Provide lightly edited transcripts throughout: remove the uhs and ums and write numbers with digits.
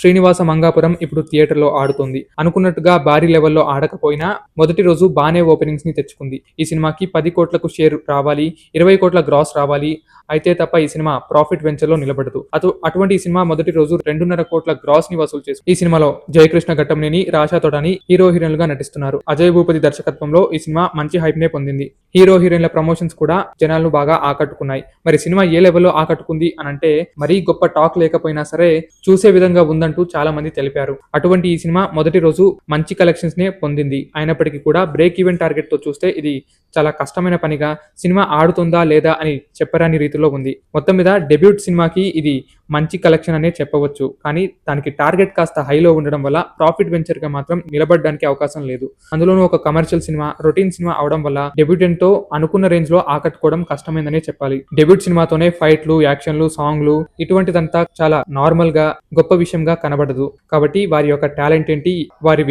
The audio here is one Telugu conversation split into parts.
శ్రీనివాస మంగాపురం ఇప్పుడు థియేటర్లో ఆడుతోంది. అనుకున్నట్టుగా భారీ లెవెల్లో ఆడకపోయినా మొదటి రోజు బానే ఓపెనింగ్స్ ని తెచ్చుకుంది. ఈ సినిమాకి 10 కోట్లకు షేర్ రావాలి, 20 కోట్ల గ్రాస్ రావాలి, అయితే తప్ప ఈ సినిమా ప్రాఫిట్ వెంచర్ లో నిలబడదు. అటువంటి ఈ సినిమా మొదటి రోజు 2.5 కోట్ల గ్రాస్ ని వసూలు చేసింది. ఈ సినిమాలో జయకృష్ణ ఘట్టంనేని, రాశా తోటని హీరో హీరోయిన్లుగా నటిస్తున్నారు. అజయ్ భూపతి దర్శకత్వంలో ఈ సినిమా మంచి హైప్ నే పొందింది. హీరో హీరోయిన్ల ప్రమోషన్స్ కూడా జనాలను బాగా ఆకట్టుకున్నాయి. మరి సినిమా ఏ లెవెల్లో ఆకట్టుకుంది అని అంటే మరీ గొప్ప టాక్ లేకపోయినా సరే చూసే విధంగా ఉందంటూ చాలా మంది తెలిపారు. అటువంటి ఈ సినిమా మొదటి రోజు మంచి కలెక్షన్స్ నే పొందింది. అయినప్పటికీ కూడా బ్రేక్ ఈవెన్ టార్గెట్ తో చూస్తే ఇది చాలా కష్టమైన పనిగా, సినిమా ఆడుతుందా లేదా అని చెప్పరాని రీతిలో ఉంది. మొత్తం మీద డెబ్యూట్ సినిమాకి ఇది మంచి కలెక్షన్ అనే చెప్పవచ్చు. కానీ దానికి టార్గెట్ కాస్త హైలో ఉండడం వల్ల ప్రాఫిట్ వెంచర్ గా మాత్రం నిలబడడానికి అవకాశం లేదు. అందులోనూ ఒక కమర్షియల్ సినిమా, రొటీన్ సినిమా అవడం వల్ల డెబ్యూటెంట్ తో అనుకున్న రేంజ్ లో ఆకట్టుకోవడం కష్టమైందనే చెప్పాలి. డెబ్యూట్ సినిమాతోనే ఫైట్లు, యాక్షన్లు, సాంగ్లు ఇటువంటిదంతా చాలా నార్మల్ గా గొప్ప విషయంగా కనబడదు. కాబట్టి వారి యొక్క టాలెంట్ ఏంటి, వారి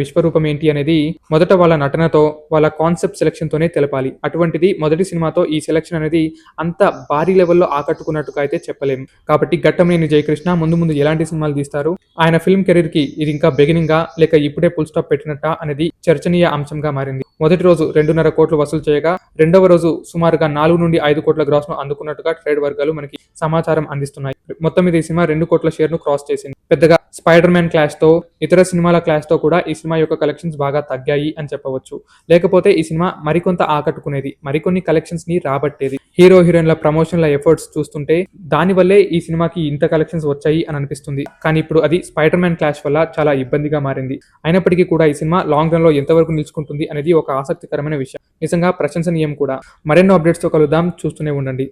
విశ్వరూపం ఏంటి అనేది మొదట వాళ్ళ నటనతో, వాళ్ళ కాన్సెప్ట్ సెలెక్షన్ తోనే తెలపాలి. అటువంటిది మొదటి సినిమాతో ఈ సెలెక్షన్ అనేది అంత భారీ లెవెల్లో ఆకట్టుకున్నట్టుగా అయితే చెప్పలేం. కాబట్టి ఘట్టంనేని జయకృష్ణ ముందు ముందు ఎలాంటి సినిమాలు తీస్తారు, ఆయన ఫిల్మ్ కెరీర్ కి ఇది ఇంకా బిగినింగా లేక ఇప్పుడే ఫుల్ స్టాప్ పెట్టినట్టా అనేది చర్చనీయ అంశంగా మారింది. మొదటి రోజు 2.5 కోట్లు వసూలు చేయగా రెండవ రోజు సుమారుగా 4 నుండి 5 కోట్ల గ్రాస్ ను అందుకున్నట్టుగా ట్రేడ్ వర్గాలు మనకి సమాచారం అందిస్తున్నాయి. మొత్తం మీద ఈ సినిమా 2 కోట్ల షేర్ ను క్రాస్ చేసింది. పెద్దగా స్పైడర్ మ్యాన్ క్లాష్ తో, ఇతర సినిమాల క్లాష్ తో కూడా ఈ సినిమా యొక్క కలెక్షన్స్ బాగా తగ్గాయి అని చెప్పవచ్చు. లేకపోతే ఈ సినిమా మరికొంత ఆకట్టుకునేది, మరికొన్ని కలెక్షన్స్ ని రాబట్టేది. హీరో హీరోయిన్ల ప్రమోషన్ల ఎఫర్ట్స్ చూస్తుంటే దాని వల్లే ఈ సినిమాకి ఇంత కలెక్షన్స్ వచ్చాయి అని అనిపిస్తుంది. కానీ ఇప్పుడు అది స్పైడర్ మ్యాన్ క్లాష్ వల్ల చాలా ఇబ్బందిగా మారింది. అయినప్పటికీ కూడా ఈ సినిమా లాంగ్ రన్ లో ఎంతవరకు నిలుచుకుంటుంది అనేది ఒక ఆసక్తికరమైన విషయం. నిజంగా ప్రశంసనీయం కూడా. మరెన్నో అప్డేట్స్ తో కలుద్దాం. చూస్తూనే ఉండండి.